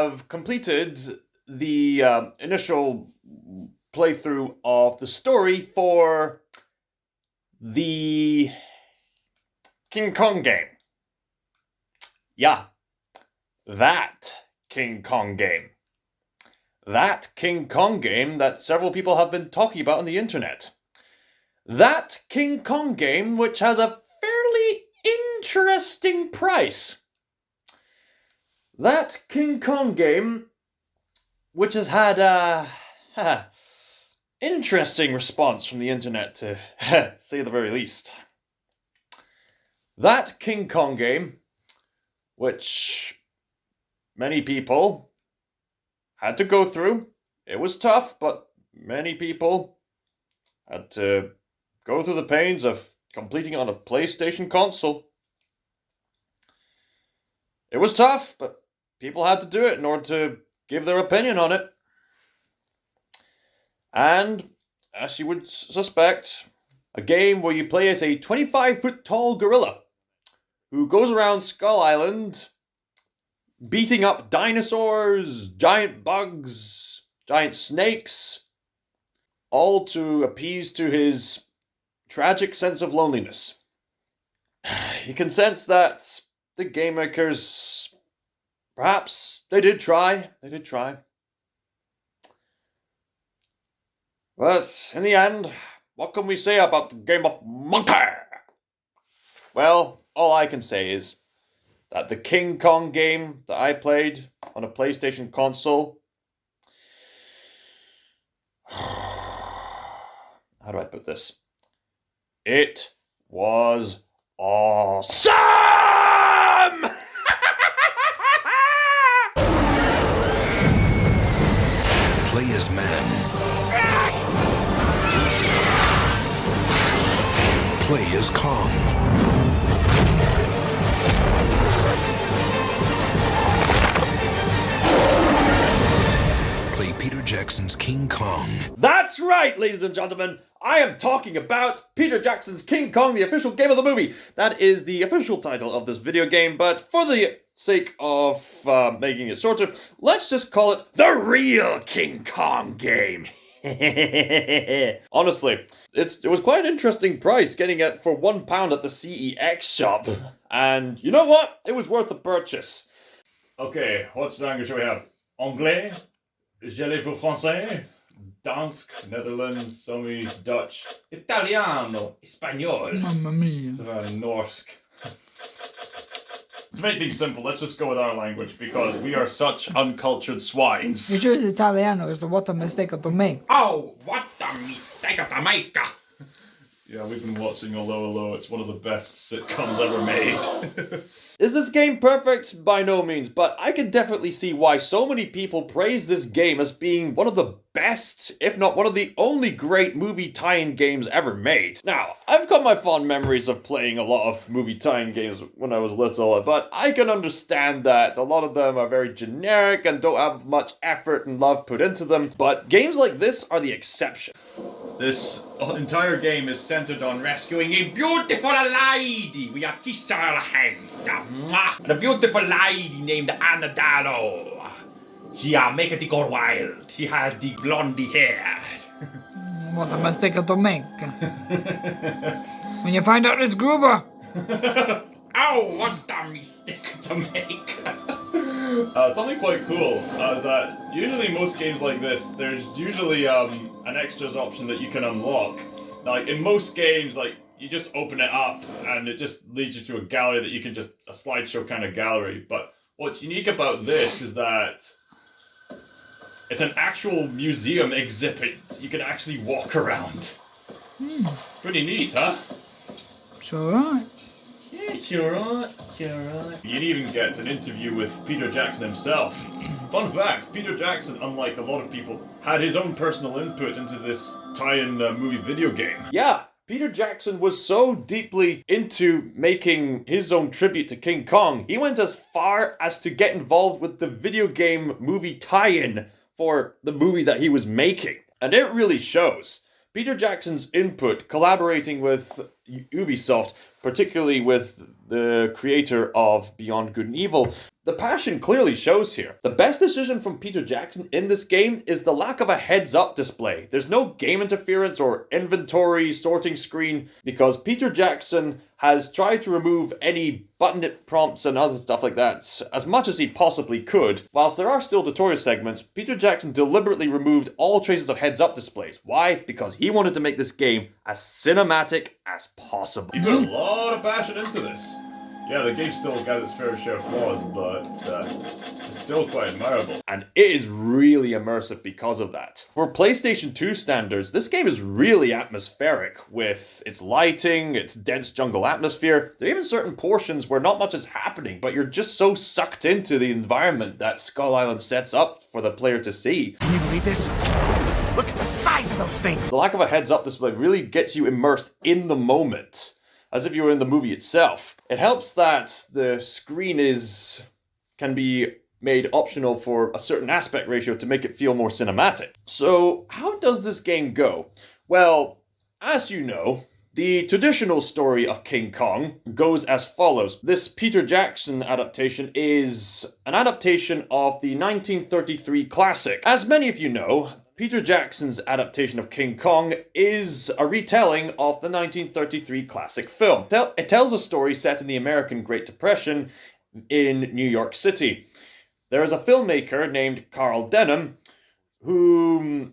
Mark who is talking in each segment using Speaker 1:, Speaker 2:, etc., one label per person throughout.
Speaker 1: have completed the initial playthrough of the story for the King Kong game. Yeah, that King Kong game. That King Kong game that several people have been talking about on the internet. That King Kong game which has a fairly interesting price. That King Kong game which has had a interesting response from the internet, to say the very least. That King Kong game which many people had to go through. It was tough, but many people had to go through the pains of completing it on a PlayStation console. It was tough, but people had to do it in order to give their opinion on it. And, as you would suspect, a game where you play as a 25-foot tall gorilla who goes around Skull Island beating up dinosaurs, giant bugs, giant snakes, all to appease to his tragic sense of loneliness. You can sense that the game makers, perhaps, they did try. But in the end, what can we say about the game of Monke? Well, all I can say is that the King Kong game that I played on a PlayStation console, how do I put this? It was awesome!
Speaker 2: Play as man. Play as Kong. Play Peter Jackson's King Kong.
Speaker 1: That's right, ladies and gentlemen. I am talking about Peter Jackson's King Kong, the official game of the movie. That is the official title of this video game, but for the sake of making it shorter, let's just call it the real King Kong game. Honestly, it was quite an interesting price, getting it for £1 at the CEX shop. And you know what? It was worth the purchase. Okay, what language do we have? Anglais? Gelez-vous français? Dansk, Netherlands, Sami, Dutch, Italiano, Espanol.
Speaker 3: Mamma mia.
Speaker 1: Norsk. To make things simple, let's just go with our language, because we are such uncultured swines.
Speaker 3: We choose Italiano because what a mistake to make.
Speaker 1: Oh, what a mistake to make! Yeah, we've been watching Hello. It's one of the best sitcoms ever made. Is this game perfect? By no means, but I can definitely see why so many people praise this game as being one of the best, if not one of the only great movie tie-in games ever made. Now, I've got my fond memories of playing a lot of movie tie-in games when I was little, but I can understand that a lot of them are very generic and don't have much effort and love put into them, but games like this are the exception. This entire game is centered on rescuing a beautiful lady. We are kissing her hand. And a beautiful lady named Anna Darrow. She make it go wild. She has the blondie hair.
Speaker 3: What a mistake to make. When you find out it's Gruber.
Speaker 1: Oh, what a mistake to make. Something quite cool is that usually most games like this, there's usually an extras option that you can unlock. Like in most games, like you just open it up and it just leads you to a gallery that you can just, a slideshow kind of gallery. But what's unique about this is that it's an actual museum exhibit. You can actually walk around. Pretty neat, huh?
Speaker 3: It's alright.
Speaker 1: Yeah, it's alright. You'd even get an interview with Peter Jackson himself. Fun fact, Peter Jackson, unlike a lot of people, had his own personal input into this tie-in movie video game. Yeah, Peter Jackson was so deeply into making his own tribute to King Kong, he went as far as to get involved with the video game movie tie-in for the movie that he was making. And it really shows. Peter Jackson's input, collaborating with Ubisoft, particularly with the creator of Beyond Good and Evil, The passion clearly shows here. The best decision from Peter Jackson in this game is the lack of a heads-up display. There's no game interference or inventory sorting screen because Peter Jackson has tried to remove any button prompts and other stuff like that as much as he possibly could. Whilst there are still tutorial segments, Peter Jackson deliberately removed all traces of heads-up displays. Why? Because he wanted to make this game as cinematic as possible.
Speaker 4: He put a lot of passion into this. Yeah, the game still got its fair share of flaws, but it's still quite admirable.
Speaker 1: And it is really immersive because of that. For PlayStation 2 standards, this game is really atmospheric with its lighting, its dense jungle atmosphere. There are even certain portions where not much is happening, but you're just so sucked into the environment that Skull Island sets up for the player to see.
Speaker 5: Can you believe this? Look at the size of those things!
Speaker 1: The lack of a heads-up display really gets you immersed in the moment, as if you were in the movie itself. It helps that the screen can be made optional for a certain aspect ratio to make it feel more cinematic. So, how does this game go? Well, as you know, the traditional story of King Kong goes as follows. This Peter Jackson adaptation is an adaptation of the 1933 classic. As many of you know, Peter Jackson's adaptation of King Kong is a retelling of the 1933 classic film. It tells a story set in the American Great Depression in New York City. There is a filmmaker named Carl Denham who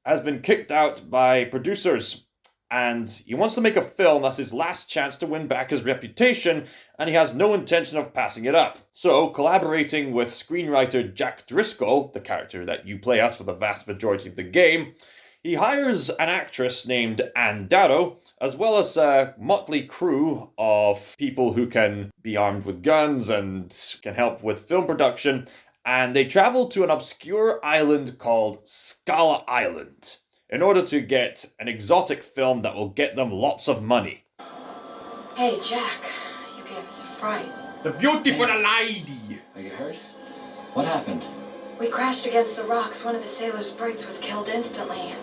Speaker 1: has been kicked out by producers, and he wants to make a film as his last chance to win back his reputation, and he has no intention of passing it up. So, collaborating with screenwriter Jack Driscoll, the character that you play as for the vast majority of the game, he hires an actress named Ann Darrow, as well as a motley crew of people who can be armed with guns and can help with film production, and they travel to an obscure island called Skull Island in order to get an exotic film that will get them lots of money.
Speaker 6: Hey, Jack, you gave us a fright.
Speaker 1: The beautiful lady!
Speaker 7: Are you hurt? What happened?
Speaker 6: We crashed against the rocks. One of the sailor's brigs was killed instantly.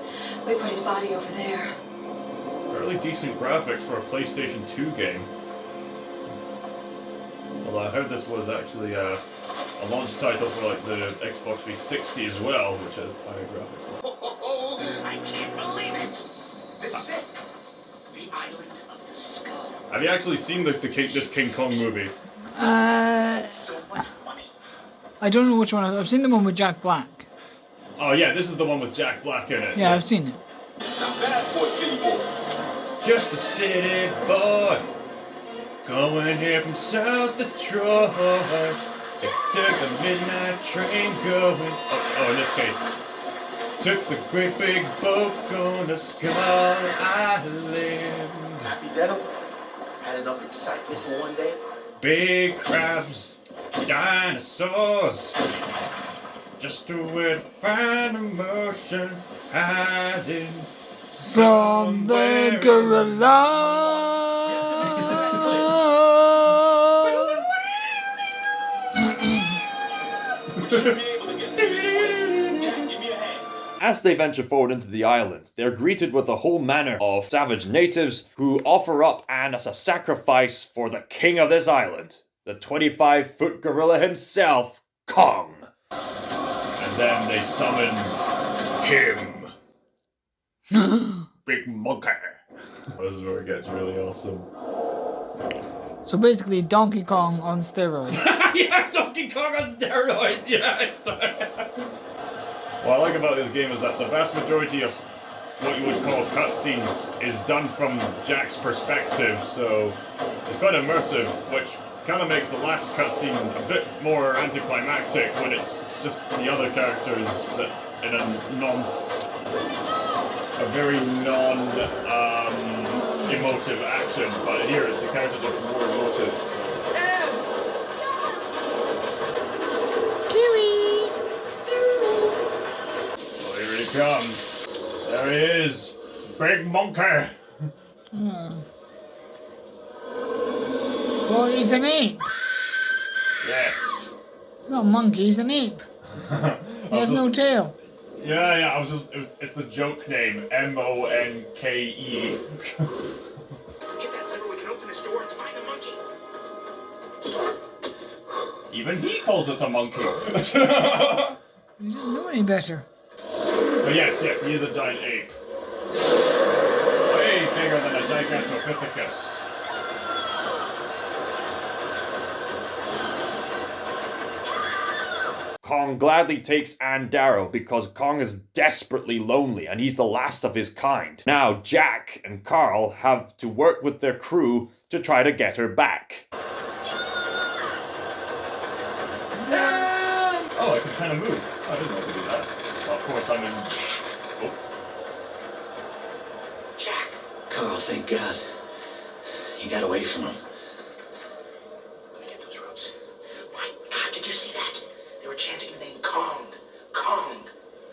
Speaker 6: We put his body over there.
Speaker 4: Fairly decent graphics for a PlayStation 2 game. Although I heard this was actually a launch title for like the Xbox 360 as well, which has higher graphics.
Speaker 5: I can't believe it! This is it! The island of the skull.
Speaker 4: Have you actually seen this King Kong movie?
Speaker 5: So much money.
Speaker 3: I don't know which one. I've seen the one with Jack Black.
Speaker 4: Oh yeah, this is the one with Jack Black in it.
Speaker 3: Yeah, I've seen it.
Speaker 5: Not bad for a city boy.
Speaker 4: Just a city boy, going here from South Detroit. Took the midnight train going. Oh, in this case, took the great big boat going to Skull Island.
Speaker 5: Happy Denham had enough excitement for one day.
Speaker 4: Big crabs, dinosaurs, just a way to find emotion hiding
Speaker 3: From the gorilla.
Speaker 5: We should be able to get through this way. Jack, give me a hand.
Speaker 1: As they venture forward into the island, they're greeted with a whole manner of savage natives who offer up Anne as a sacrifice for the king of this island, the 25-foot gorilla himself, Kong.
Speaker 4: And then they summon him. Big Monke. This is where it gets really awesome.
Speaker 3: So basically, Donkey Kong on steroids.
Speaker 1: Yeah, Donkey Kong on steroids, yeah.
Speaker 4: What I like about this game is that the vast majority of what you would call cutscenes is done from Jack's perspective, so it's quite immersive, which kind of makes the last cutscene a bit more anticlimactic when it's just the other characters in a very emotive action, but here the characters are more emotive. Oh, here he comes. There he is. Big Monke.
Speaker 3: Well, he's an ape.
Speaker 4: Yes.
Speaker 3: It's not a monkey, he's an ape. He has no tail.
Speaker 4: Yeah, it's the joke name, Monke.
Speaker 5: Get that lever, we can open this door and find the monkey.
Speaker 4: Even he calls it a monkey.
Speaker 3: He doesn't know any better.
Speaker 4: But yes, he is a giant ape. Way bigger than a Gigantopithecus.
Speaker 1: Kong gladly takes Ann Darrow because Kong is desperately lonely and he's the last of his kind. Now Jack and Carl have to work with their crew to try to get her back.
Speaker 4: Oh, I can kind of move. Oh, I didn't know I could do that. Well, of course, I'm in... Oh.
Speaker 5: Jack.
Speaker 7: Carl, thank God. You got away from him.
Speaker 5: Let me get those ropes. My God, did you see that? They were chanting the name Kong. Kong.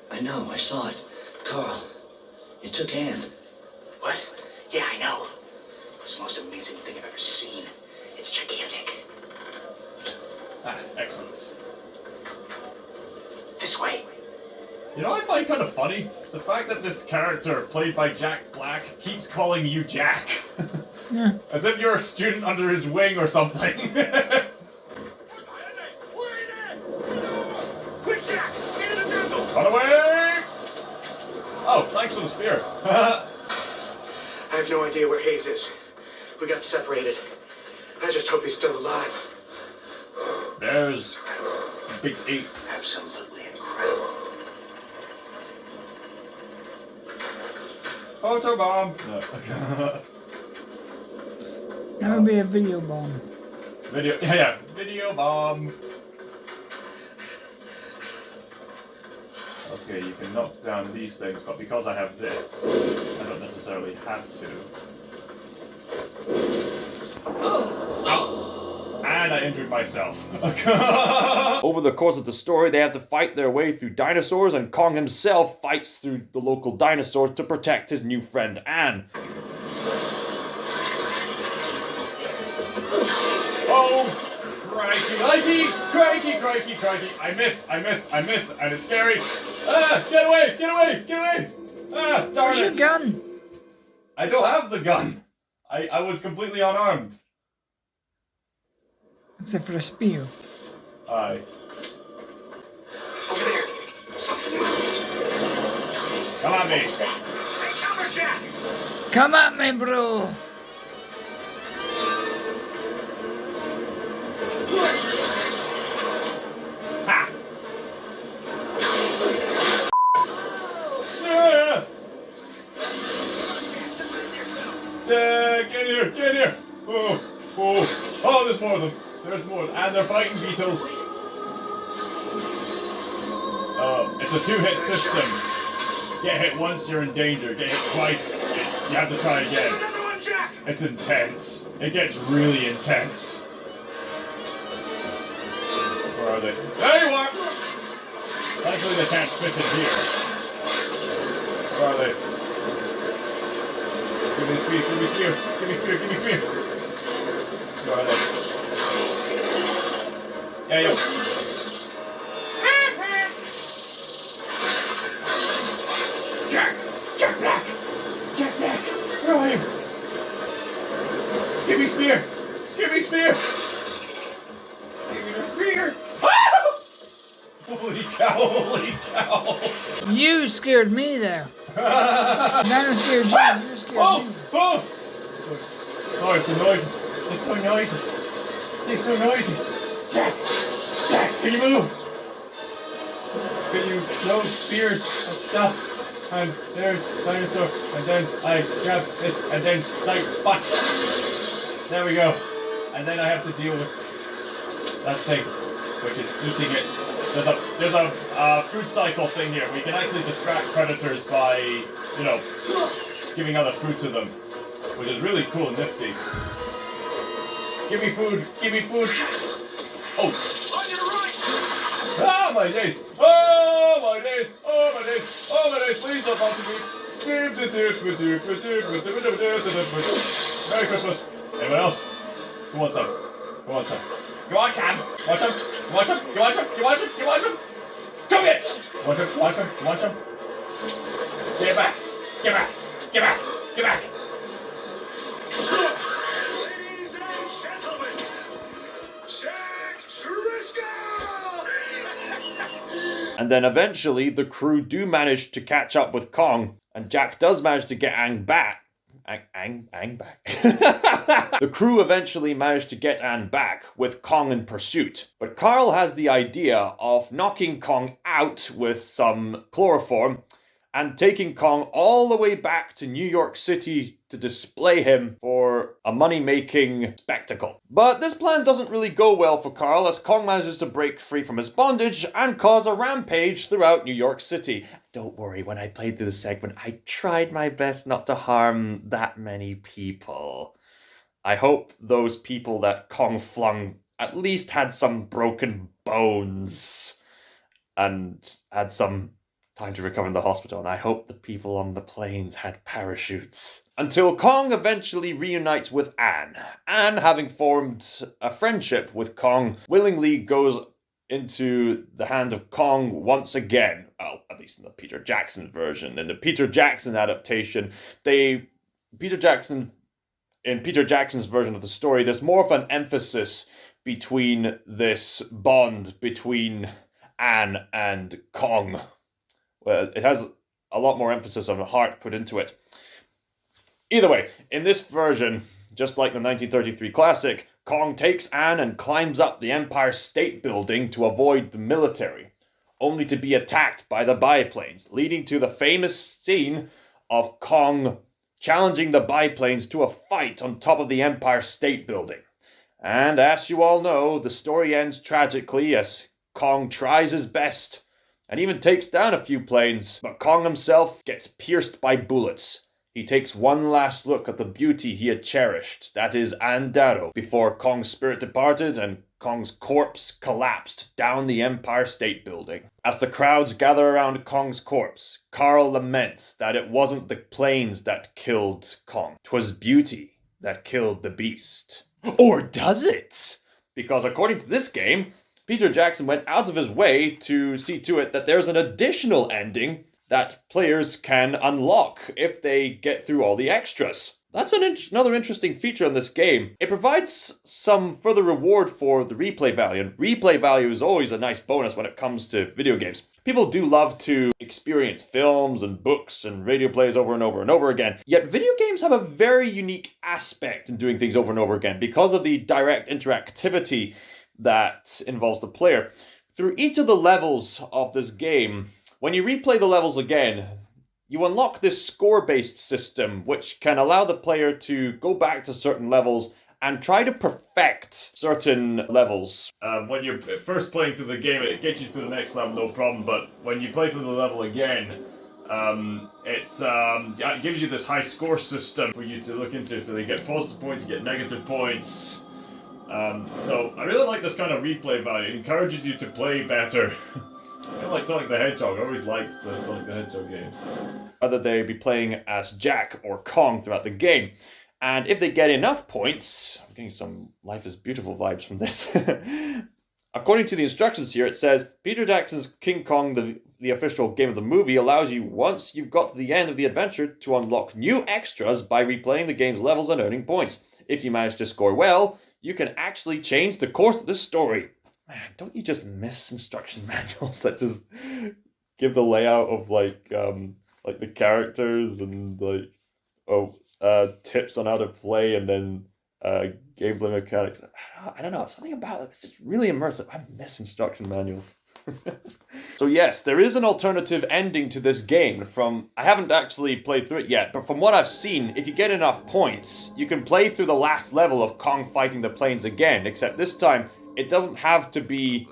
Speaker 7: I know, I saw it. Carl, you took Ann.
Speaker 5: What? Yeah, I know. It was the most amazing thing I've ever seen. It's gigantic.
Speaker 4: Ah, excellent.
Speaker 5: This way.
Speaker 4: You know what I find kind of funny? The fact that this character, played by Jack Black, keeps calling you Jack.
Speaker 3: Yeah.
Speaker 4: As if you're a student under his wing or something.
Speaker 5: Quick, Jack! Into the jungle!
Speaker 4: Run away! Oh, thanks for the spear.
Speaker 5: I have no idea where Hayes is. We got separated. I just hope he's still alive.
Speaker 4: There's a big ape.
Speaker 5: Absolutely incredible.
Speaker 4: Photobomb! No.
Speaker 3: That would be a video bomb.
Speaker 4: Yeah, video bomb. Okay, you can knock down these things, but because I have this, I don't necessarily have to. Ow! And I injured myself.
Speaker 1: Over the course of the story, they have to fight their way through dinosaurs, and Kong himself fights through the local dinosaurs to protect his new friend Ann.
Speaker 4: Oh, crikey, crikey. I missed, and it's scary. Ah, get away. Ah, darn
Speaker 3: Where's
Speaker 4: it.
Speaker 3: your gun?
Speaker 4: I don't have the gun. I was completely unarmed.
Speaker 3: Except for a spear.
Speaker 4: Aye.
Speaker 5: Over there. Something moved.
Speaker 4: Come on, me.
Speaker 5: Take cover, Jack!
Speaker 3: Come at me, bro!
Speaker 4: Ha! Yeah! Get here! Oh, there's more of them. And they're fighting beetles. It's a two-hit system. Get hit once, you're in danger. Get hit twice, you have to try again.
Speaker 5: Another one, Jack!
Speaker 4: It's intense. It gets really intense. Where are they? There you are! Thankfully they can't fit in here. Where are they? Give me spear. Where are they? Yeah, yo. Jack Black! Where are you? Give me spear! Give me the spear! Holy cow!
Speaker 3: You scared me there. Nano scared you. You scared me.
Speaker 4: Oh! Sorry for the noises. They're so noisy. Jack, can you move? Can you throw spears and stuff? And there's dinosaur, and then I grab this, and then like butt. There we go. And then I have to deal with that thing, which is eating it. There's a food cycle thing here. We can actually distract predators by, giving other food to them, which is really cool and nifty. Give me food. Oh.
Speaker 5: On your right!
Speaker 4: Ah, my days. Please don't bother me. Merry Christmas. Anyone else? Who wants some? You want some? You want some? Come here! Want some? Get back!
Speaker 5: Ladies and gentlemen, Jack Trisco!
Speaker 1: And then eventually the crew do manage to catch up with Kong, and Jack does manage to get Aang back. Aang back. The crew eventually managed to get Aang back with Kong in pursuit. But Carl has the idea of knocking Kong out with some chloroform and taking Kong all the way back to New York City to display him for a money-making spectacle. But this plan doesn't really go well for Carl, as Kong manages to break free from his bondage and cause a rampage throughout New York City. Don't worry, when I played through the segment, I tried my best not to harm that many people. I hope those people that Kong flung at least had some broken bones and had some time to recover in the hospital, and I hope the people on the planes had parachutes. Until Kong eventually reunites with Anne. Anne, having formed a friendship with Kong, willingly goes into the hand of Kong once again. Well, at least in the Peter Jackson version. In the Peter Jackson adaptation, in Peter Jackson's version of the story, there's more of an emphasis between this bond between Anne and Kong. Well, it has a lot more emphasis on the heart put into it. Either way, in this version, just like the 1933 classic, Kong takes Anne and climbs up the Empire State Building to avoid the military, only to be attacked by the biplanes, leading to the famous scene of Kong challenging the biplanes to a fight on top of the Empire State Building. And as you all know, the story ends tragically as Kong tries his best and even takes down a few planes, but Kong himself gets pierced by bullets. He takes one last look at the beauty he had cherished, that is Anne Darrow, before Kong's spirit departed and Kong's corpse collapsed down the Empire State Building. As the crowds gather around Kong's corpse, Carl laments that it wasn't the planes that killed Kong, 'twas beauty that killed the beast. Or does it? Because according to this game, Peter Jackson went out of his way to see to it that there's an additional ending that players can unlock if they get through all the extras. That's another interesting feature in this game. It provides some further reward for the replay value, and replay value is always a nice bonus when it comes to video games. People do love to experience films and books and radio plays over and over and over again, yet video games have a very unique aspect in doing things over and over again because of the direct interactivity that involves the player. Through each of the levels of this game, when you replay the levels again, you unlock this score-based system which can allow the player to go back to certain levels and try to perfect certain levels.
Speaker 4: When you're first playing through the game, it gets you through the next level, no problem, but when you play through the level again, it gives you this high score system for you to look into. So you get positive points, you get negative points. So I really like this kind of replay value. It encourages you to play better. I like Sonic the Hedgehog. I always liked the Sonic the Hedgehog games.
Speaker 1: Whether they be playing as Jack or Kong throughout the game. And if they get enough points, I'm getting some Life is Beautiful vibes from this. According to the instructions here, it says, Peter Jackson's King Kong, the official game of the movie, allows you, once you've got to the end of the adventure, to unlock new extras by replaying the game's levels and earning points. If you manage to score well, you can actually change the course of the story. Man, don't you just miss instruction manuals that just give the layout of like the characters and tips on how to play and then gameplay mechanics? I don't know, something about it. It's just really immersive. I miss instruction manuals. So yes, there is an alternative ending to this game. I haven't actually played through it yet, but from what I've seen, if you get enough points, you can play through the last level of Kong fighting the planes again, except this time, it doesn't have to be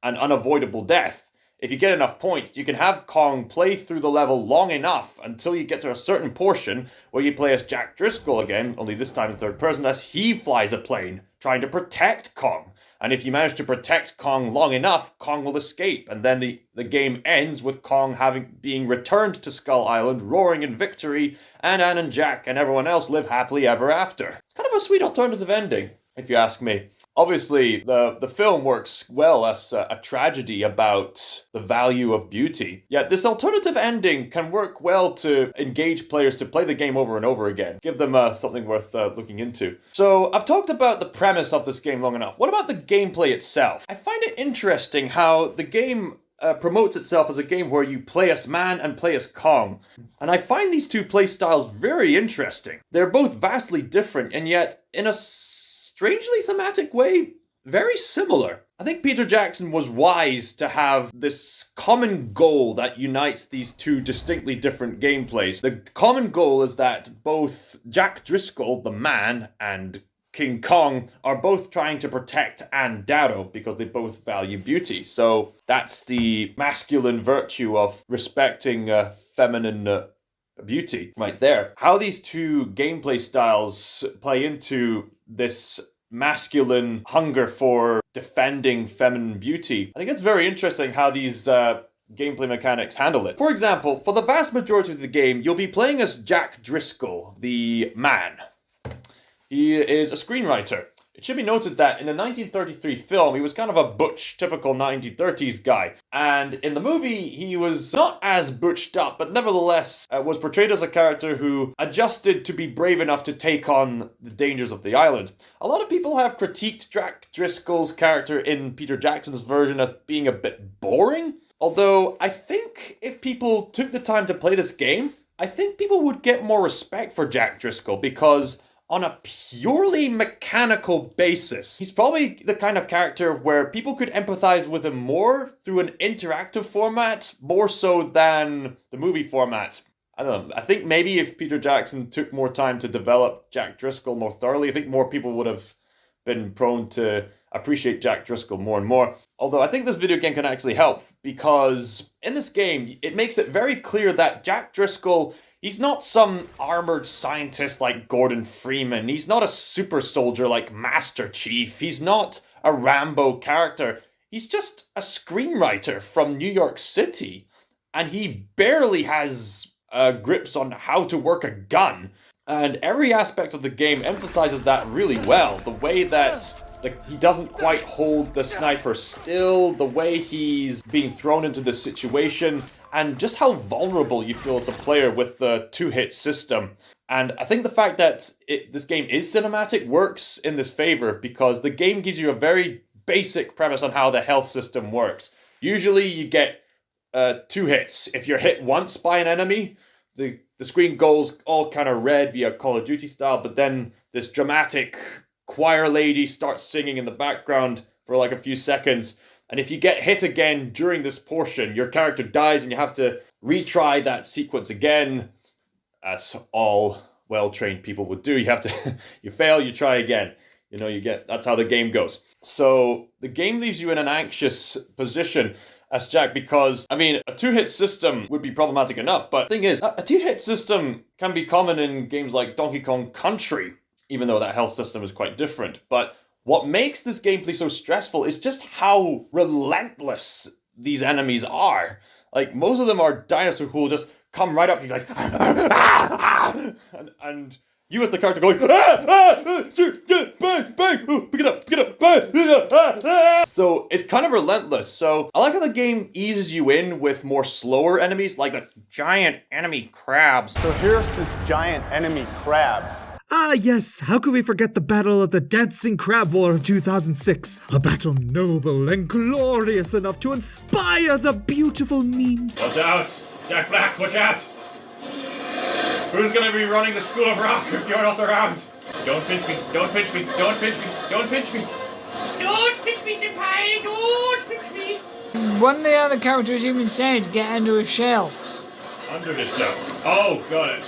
Speaker 1: an unavoidable death. If you get enough points, you can have Kong play through the level long enough until you get to a certain portion where you play as Jack Driscoll again, only this time in third person, as he flies a plane, trying to protect Kong. And if you manage to protect Kong long enough, Kong will escape, and then the game ends with Kong being returned to Skull Island, roaring in victory, and Anne and Jack and everyone else live happily ever after. Kind of a sweet alternative ending, if you ask me. Obviously, the film works well as a tragedy about the value of beauty. Yet this alternative ending can work well to engage players to play the game over and over again. Give them something worth looking into. So I've talked about the premise of this game long enough. What about the gameplay itself? I find it interesting how the game promotes itself as a game where you play as man and play as Kong. And I find these two play styles very interesting. They're both vastly different, and yet, in a strangely thematic way, very similar. I think Peter Jackson was wise to have this common goal that unites these two distinctly different gameplays. The common goal is that both Jack Driscoll, the man, and King Kong are both trying to protect Anne Darrow because they both value beauty. So that's the masculine virtue of respecting feminine beauty right there. How these two gameplay styles play into this masculine hunger for defending feminine beauty, I think it's very interesting how these gameplay mechanics handle it. For example, for the vast majority of the game, you'll be playing as Jack Driscoll, the man. He is a screenwriter. It should be noted that in the 1933 film, he was kind of a butch, typical 1930s guy. And in the movie, he was not as butched up, but nevertheless was portrayed as a character who adjusted to be brave enough to take on the dangers of the island. A lot of people have critiqued Jack Driscoll's character in Peter Jackson's version as being a bit boring. Although I think if people took the time to play this game, I think people would get more respect for Jack Driscoll, because on a purely mechanical basis, he's probably the kind of character where people could empathize with him more through an interactive format, more so than the movie format. I don't know, I think maybe if Peter Jackson took more time to develop Jack Driscoll more thoroughly, I think more people would have been prone to appreciate Jack Driscoll more and more. Although I think this video game can actually help, because in this game, it makes it very clear that Jack Driscoll, he's not some armored scientist like Gordon Freeman. He's not a super soldier like Master Chief. He's not a Rambo character. He's just a screenwriter from New York City. And he barely has grips on how to work a gun. And every aspect of the game emphasizes that really well. The way that he doesn't quite hold the sniper still, the way he's being thrown into the situation, and just how vulnerable you feel as a player with the two-hit system. And I think the fact that this game is cinematic works in this favor, because the game gives you a very basic premise on how the health system works. Usually you get 2 hits. If you're hit once by an enemy, the screen goes all kind of red via Call of Duty style, but then this dramatic choir lady starts singing in the background for like a few seconds. And if you get hit again during this portion, your character dies and you have to retry that sequence again, as all well-trained people would do. You have to, you fail, you try again. That's how the game goes. So the game leaves you in an anxious position as Jack, because, I mean, a 2-hit system would be problematic enough, but the thing is, a 2-hit system can be common in games like Donkey Kong Country, even though that health system is quite different. But what makes this gameplay so stressful is just how relentless these enemies are. Like, most of them are dinosaurs who will just come right up to you like, and you as the character going, bang, pick it up, bang. So it's kind of relentless. So I like how the game eases you in with more slower enemies, like the giant enemy crabs.
Speaker 8: So here's this giant enemy crab.
Speaker 9: Ah, yes, how could we forget the Battle of the Dancing Crab War of 2006? A battle noble and glorious enough to inspire the beautiful memes.
Speaker 4: Watch out! Jack Black, watch out! Who's gonna be running the School of Rock if you're not around? Don't pinch me, don't pinch me, don't pinch me, don't pinch me! Don't pinch me, senpai, don't pinch me!
Speaker 3: One of the other characters even said, get under a shell.
Speaker 4: Under the shell. Oh, got it.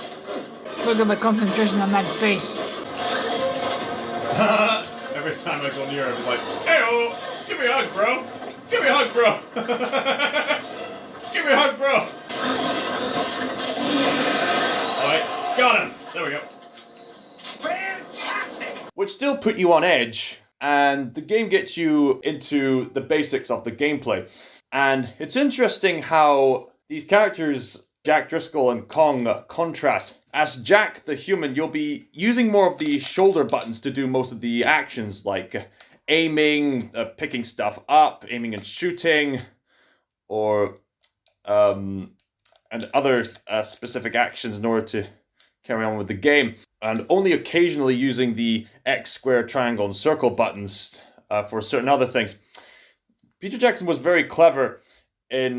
Speaker 3: Look at my concentration on that face.
Speaker 4: Every time I go near, I'm like, hey-oh, give me a hug, bro. Give me a hug, bro. Give me a hug, bro. Alright, got him. There we go.
Speaker 5: Fantastic!
Speaker 1: Which still put you on edge, and the game gets you into the basics of the gameplay. And it's interesting how these characters, Jack Driscoll and Kong, contrast. As Jack the human, you'll be using more of the shoulder buttons to do most of the actions, like aiming, picking stuff up, aiming and shooting, or and other specific actions in order to carry on with the game. And only occasionally using the X, square, triangle, and circle buttons for certain other things. Peter Jackson was very clever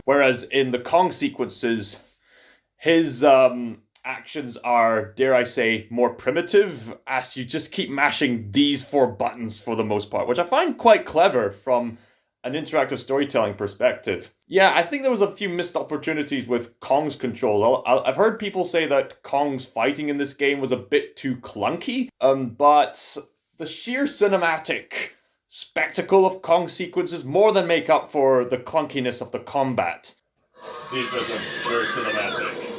Speaker 1: Whereas in the Kong sequences, his actions are, dare I say, more primitive, as you just keep mashing these 4 buttons for the most part, which I find quite clever from an interactive storytelling perspective. Yeah, I think there was a few missed opportunities with Kong's controls. I've heard people say that Kong's fighting in this game was a bit too clunky, but the sheer cinematic spectacle of Kong sequences more than make up for the clunkiness of the combat.
Speaker 4: These bits are very cinematic.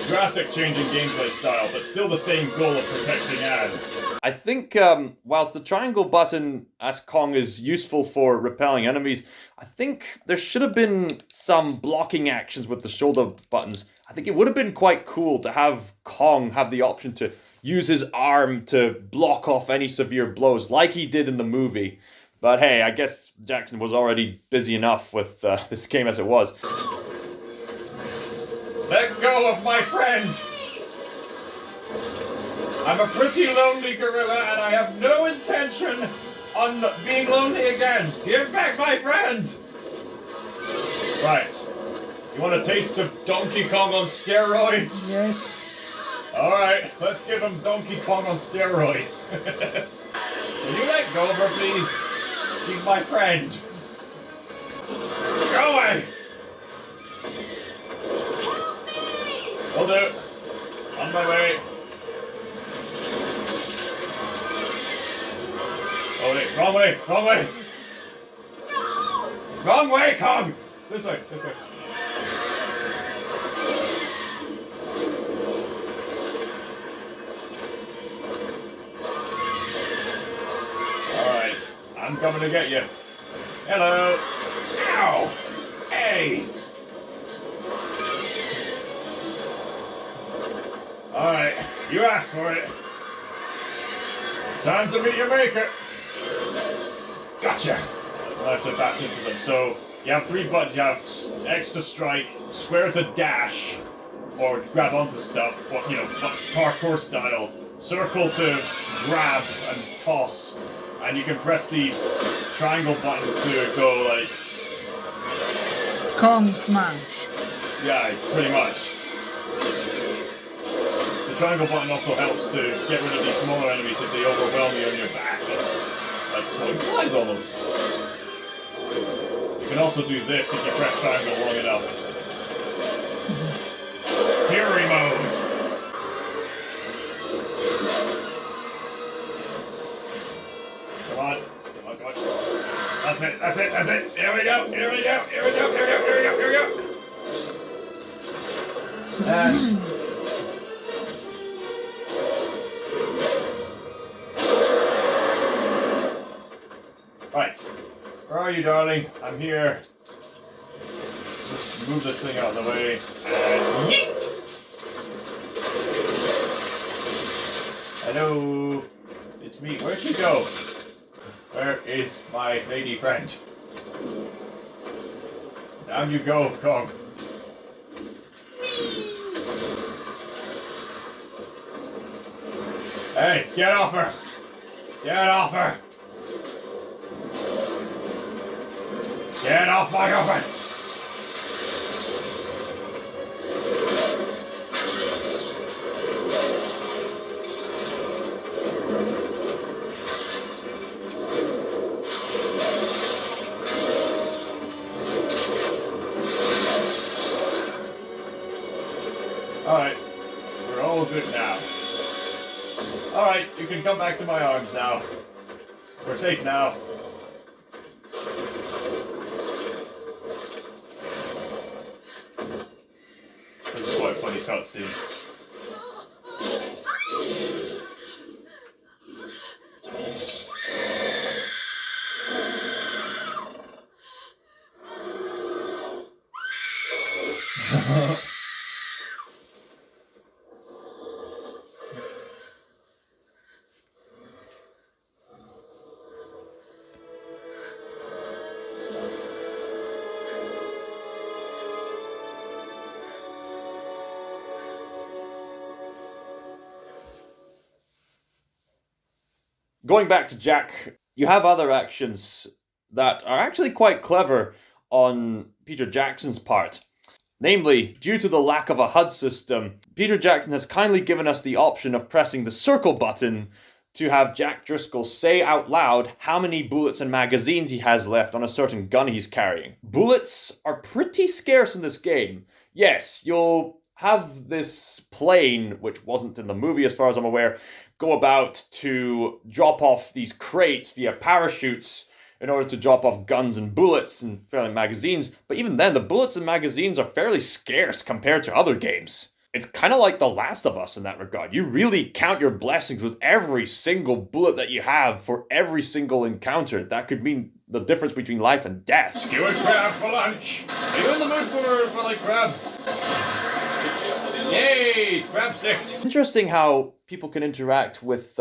Speaker 4: Drastic change in gameplay style, but still the same goal of protecting Anne.
Speaker 1: I think whilst the triangle button as Kong is useful for repelling enemies, I think there should have been some blocking actions with the shoulder buttons. I think it would have been quite cool to have Kong have the option to use his arm to block off any severe blows, like he did in the movie. But hey, I guess Jackson was already busy enough with this game as it was.
Speaker 4: Let go of my friend! I'm a pretty lonely gorilla and I have no intention on being lonely again. Give back my friend! Right. You want a taste of Donkey Kong on steroids?
Speaker 3: Yes.
Speaker 4: Alright, let's give him Donkey Kong on steroids. Will you let go of her, please? She's my friend. Go away! Will do. On my way. Oh wait, wrong way, wrong way! No! Wrong way, Kong! This way, this way. Alright, I'm coming to get you. Hello! Ow! Hey! Alright, you asked for it. Time to meet your maker. Gotcha! I'll have to bash into them. So, you have 3 buttons. You have X to strike, square to dash, or grab onto stuff, you know, parkour style. Circle to grab and toss. And you can press the triangle button to go like...
Speaker 3: Kong smash.
Speaker 4: Yeah, pretty much. The triangle button also helps to get rid of these smaller enemies if they overwhelm you on your back. Like floating flies almost. You can also do this if you press triangle long enough. Fury mode! Come on. Come on, come on. That's it, that's it, that's it! Here we go, here we go, here we go, here we go, here we go, here we go! And... Right. Where are you, darling? I'm here. Just move this thing out of the way. And yeet! Hello. It's me. Where'd you go? Where is my lady friend? Down you go, Kong. Hey, get off her! Get off her! Get off my girlfriend! Alright, we're all good now. Alright, you can come back to my arms now. We're safe now. This is quite a funny cutscene.
Speaker 1: Going back to Jack, you have other actions that are actually quite clever on Peter Jackson's part. Namely, due to the lack of a HUD system, Peter Jackson has kindly given us the option of pressing the circle button to have Jack Driscoll say out loud how many bullets and magazines he has left on a certain gun he's carrying. Bullets are pretty scarce in this game. Yes, you'll have this plane, which wasn't in the movie as far as I'm aware, go about to drop off these crates via parachutes in order to drop off guns and bullets and fairly magazines. But even then, the bullets and magazines are fairly scarce compared to other games. It's kind of like The Last of Us in that regard. You really count your blessings with every single bullet that you have for every single encounter. That could mean the difference between life and death.
Speaker 4: Skewered crab for lunch. Are you in the mood for like crab? Yay, crab sticks.
Speaker 1: Interesting how people can interact with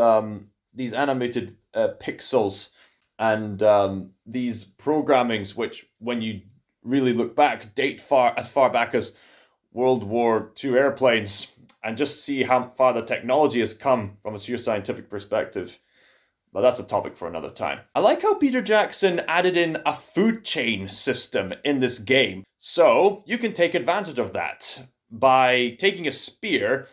Speaker 1: these animated pixels and these programmings, which, when you really look back, date as far back as World War II airplanes, and just see how far the technology has come from a sheer scientific perspective. But that's a topic for another time. I like how Peter Jackson added in a food chain system in this game. So you can take advantage of that by taking a spear,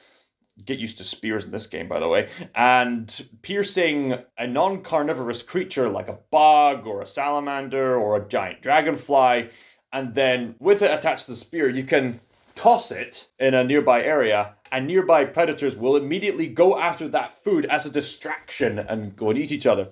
Speaker 1: get used to spears in this game, by the way, and piercing a non-carnivorous creature like a bug or a salamander or a giant dragonfly, and then with it attached to the spear, you can toss it in a nearby area, and nearby predators will immediately go after that food as a distraction and go and eat each other.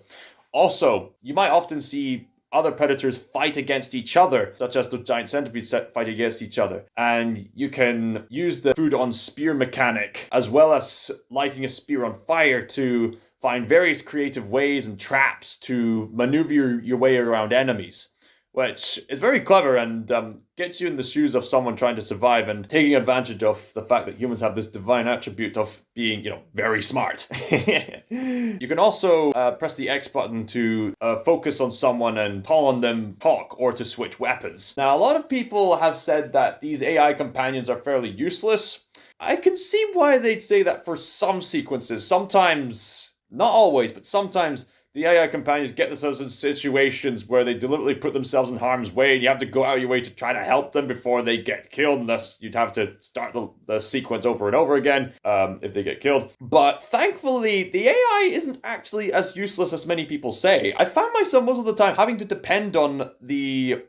Speaker 1: Also, you might often see other predators fight against each other, such as the giant centipedes fight against each other. And you can use the food on spear mechanic, as well as lighting a spear on fire, to find various creative ways and traps to maneuver your way around enemies, which is very clever and gets you in the shoes of someone trying to survive and taking advantage of the fact that humans have this divine attribute of being, very smart. You can also press the X button to focus on someone and call on them talk, or to switch weapons. Now, a lot of people have said that these AI companions are fairly useless. I can see why they'd say that for some sequences. Sometimes, not always, but sometimes the AI companions get themselves in situations where they deliberately put themselves in harm's way, and you have to go out of your way to try to help them before they get killed, and thus you'd have to start the sequence over and over again if they get killed. But thankfully, the AI isn't actually as useless as many people say. I found myself most of the time having to depend on the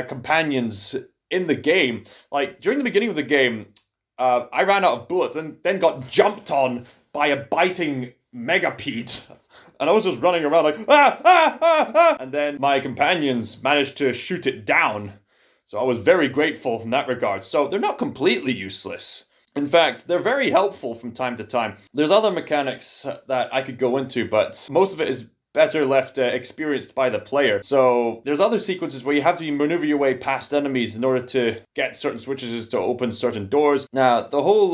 Speaker 1: companions in the game. Like, during the beginning of the game, I ran out of bullets and then got jumped on by a biting megapede. And I was just running around like, ah! And then my companions managed to shoot it down. So I was very grateful in that regard. So they're not completely useless. In fact, they're very helpful from time to time. There's other mechanics that I could go into, but most of it is better left experienced by the player. So there's other sequences where you have to maneuver your way past enemies in order to get certain switches to open certain doors. Now, the whole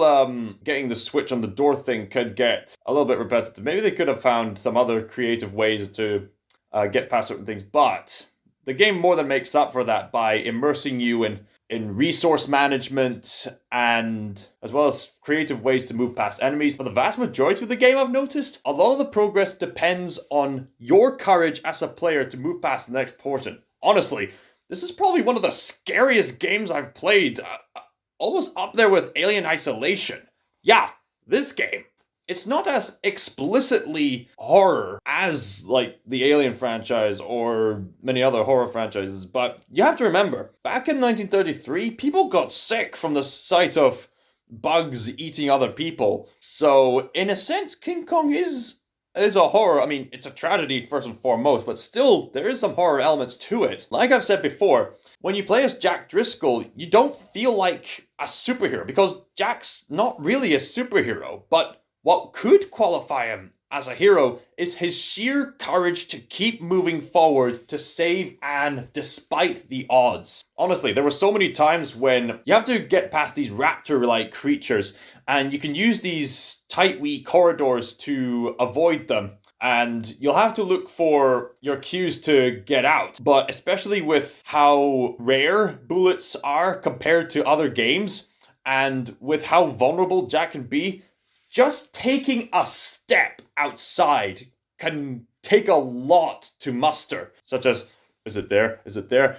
Speaker 1: getting the switch on the door thing could get a little bit repetitive. Maybe they could have found some other creative ways to get past certain things, but the game more than makes up for that by immersing you in resource management, and as well as creative ways to move past enemies. For the vast majority of the game, I've noticed, a lot of the progress depends on your courage as a player to move past the next portion. Honestly, this is probably one of the scariest games I've played, almost up there with Alien Isolation. Yeah, this game. It's not as explicitly horror as, like, the Alien franchise or many other horror franchises, but you have to remember, back in 1933, people got sick from the sight of bugs eating other people. So, in a sense, King Kong is a horror. I mean, it's a tragedy first and foremost, but still, there is some horror elements to it. Like I've said before, when you play as Jack Driscoll, you don't feel like a superhero, because Jack's not really a superhero, but what could qualify him as a hero is his sheer courage to keep moving forward to save Anne despite the odds. Honestly, there were so many times when you have to get past these raptor-like creatures, and you can use these tight wee corridors to avoid them, and you'll have to look for your cues to get out. But especially with how rare bullets are compared to other games, and with how vulnerable Jack can be, just taking a step outside can take a lot to muster, such as, is it there? Is it there?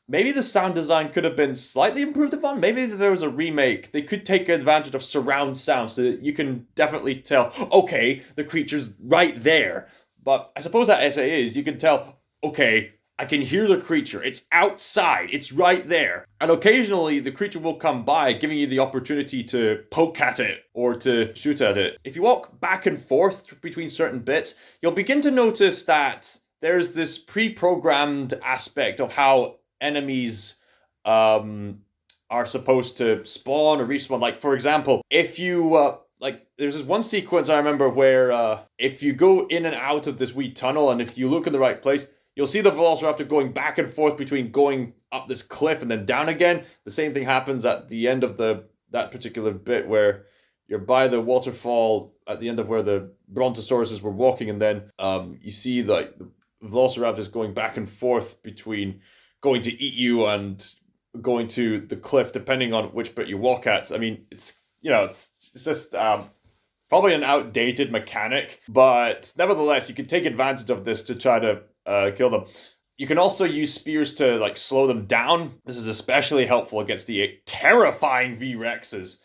Speaker 1: Maybe the sound design could have been slightly improved upon. Maybe if there was a remake, they could take advantage of surround sound so that you can definitely tell, okay, the creature's right there. But I suppose that as it is, you can tell, okay, I can hear the creature. It's outside. It's right there. And occasionally, the creature will come by, giving you the opportunity to poke at it or to shoot at it. If you walk back and forth between certain bits, you'll begin to notice that there's this pre-programmed aspect of how enemies are supposed to spawn or respawn. Like, for example, if you... there's this one sequence I remember where if you go in and out of this wee tunnel, and if you look in the right place, you'll see the Velociraptor going back and forth between going up this cliff and then down again. The same thing happens at the end of that particular bit where you're by the waterfall at the end of where the Brontosauruses were walking, and then you see the Velociraptors going back and forth between going to eat you and going to the cliff, depending on which bit you walk at. I mean, it's just probably an outdated mechanic, but nevertheless, you can take advantage of this to try to kill them. You can also use spears to slow them down. This is especially helpful against the terrifying V-Rexes.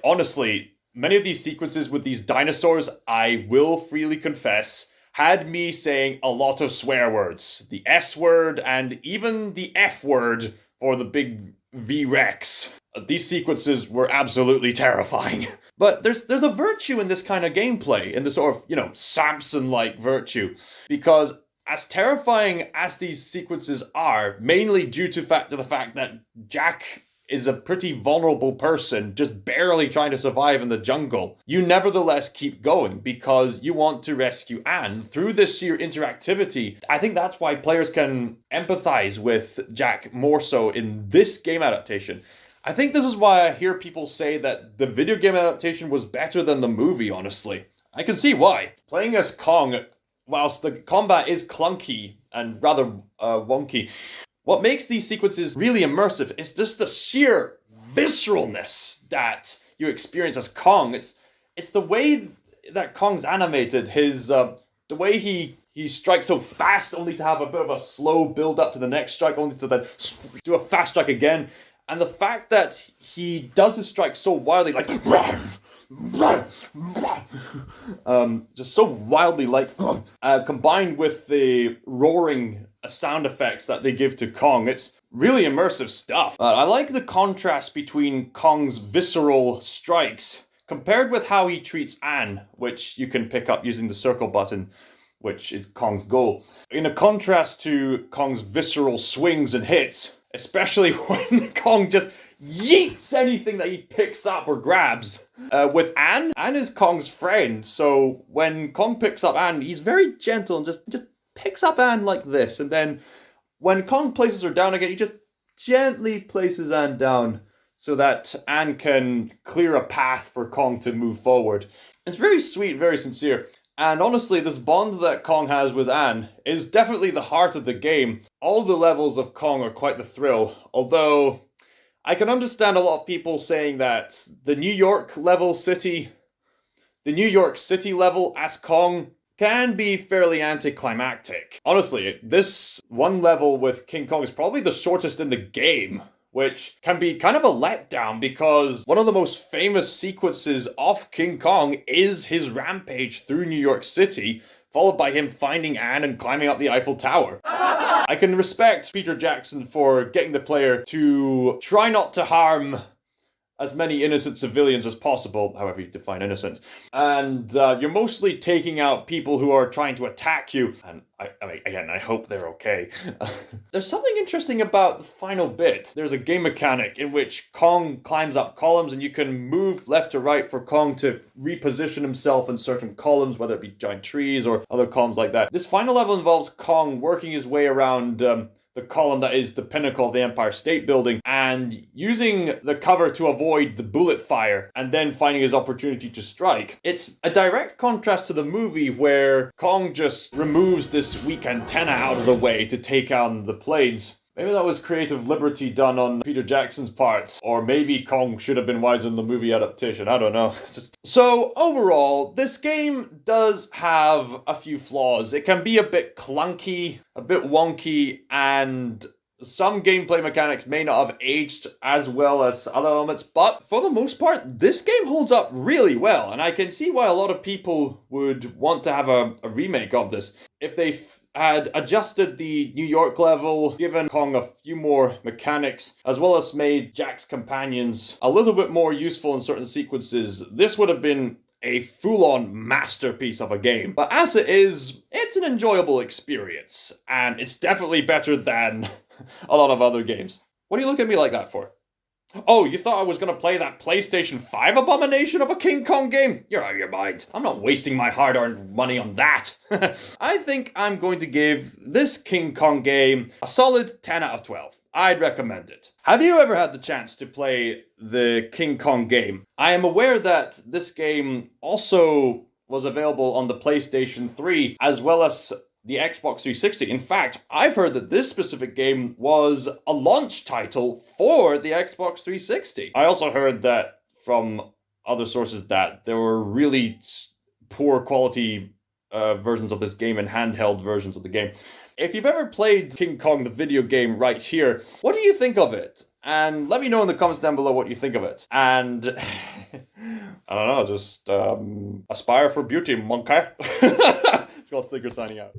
Speaker 1: Honestly, many of these sequences with these dinosaurs, I will freely confess, had me saying a lot of swear words. The S word and even the F word for the big V-Rex. These sequences were absolutely terrifying. But there's a virtue in this kind of gameplay, in the sort of, Samson-like virtue. Because as terrifying as these sequences are, mainly due to the fact that Jack is a pretty vulnerable person, just barely trying to survive in the jungle, you nevertheless keep going because you want to rescue Anne. Through this sheer interactivity, I think that's why players can empathize with Jack more so in this game adaptation. I think this is why I hear people say that the video game adaptation was better than the movie, honestly. I can see why. Playing as Kong, whilst the combat is clunky and rather wonky, what makes these sequences really immersive is just the sheer visceralness that you experience as Kong. It's the way that Kong's animated, the way he strikes so fast only to have a bit of a slow build up to the next strike, only to then do a fast strike again. And the fact that he does his strike so wildly, just so wildly, combined with the roaring sound effects that they give to Kong, it's really immersive stuff. I like the contrast between Kong's visceral strikes compared with how he treats Anne, which you can pick up using the circle button, which is Kong's goal. In a contrast to Kong's visceral swings and hits, especially when Kong just yeets anything that he picks up or grabs. With Anne is Kong's friend, so when Kong picks up Anne, he's very gentle and just picks up Anne like this, and then when Kong places her down again, he just gently places Anne down so that Anne can clear a path for Kong to move forward. It's very sweet, very sincere. And honestly, this bond that Kong has with Anne is definitely the heart of the game. All the levels of Kong are quite the thrill, although I can understand a lot of people saying that the New York City level as Kong can be fairly anticlimactic. Honestly, this one level with King Kong is probably the shortest in the game, which can be kind of a letdown because one of the most famous sequences of King Kong is his rampage through New York City, followed by him finding Anne and climbing up the Eiffel Tower. I can respect Peter Jackson for getting the player to try not to harm as many innocent civilians as possible, however you define innocent. And you're mostly taking out people who are trying to attack you. And I hope they're okay. There's something interesting about the final bit. There's a game mechanic in which Kong climbs up columns and you can move left to right for Kong to reposition himself in certain columns, whether it be giant trees or other columns like that. This final level involves Kong working his way around the column that is the pinnacle of the Empire State Building, and using the cover to avoid the bullet fire, and then finding his opportunity to strike. It's a direct contrast to the movie where Kong just removes this weak antenna out of the way to take on the planes. Maybe that was creative liberty done on Peter Jackson's part, or maybe Kong should have been wiser in the movie adaptation, I don't know. So overall, this game does have a few flaws. It can be a bit clunky, a bit wonky, and Some gameplay mechanics may not have aged as well as other elements, but for the most part, this game holds up really well, and I can see why a lot of people would want to have a remake of this. If they had adjusted the New York level, given Kong a few more mechanics, as well as made Jack's companions a little bit more useful in certain sequences, this would have been a full-on masterpiece of a game. But as it is, it's an enjoyable experience, and it's definitely better than a lot of other games. What do you look at me like that for? Oh, you thought I was going to play that PlayStation 5 abomination of a King Kong game? You're out of your mind. I'm not wasting my hard-earned money on that. I think I'm going to give this King Kong game a solid 10 out of 12. I'd recommend it. Have you ever had the chance to play the King Kong game? I am aware that this game also was available on the PlayStation 3 as well as the Xbox 360. In fact, I've heard that this specific game was a launch title for the Xbox 360. I also heard that from other sources that there were really poor quality versions of this game and handheld versions of the game. If you've ever played King Kong, the video game right here, what do you think of it? And let me know in the comments down below what you think of it. And I don't know, just aspire for beauty, Monke. It's called Sticker signing out.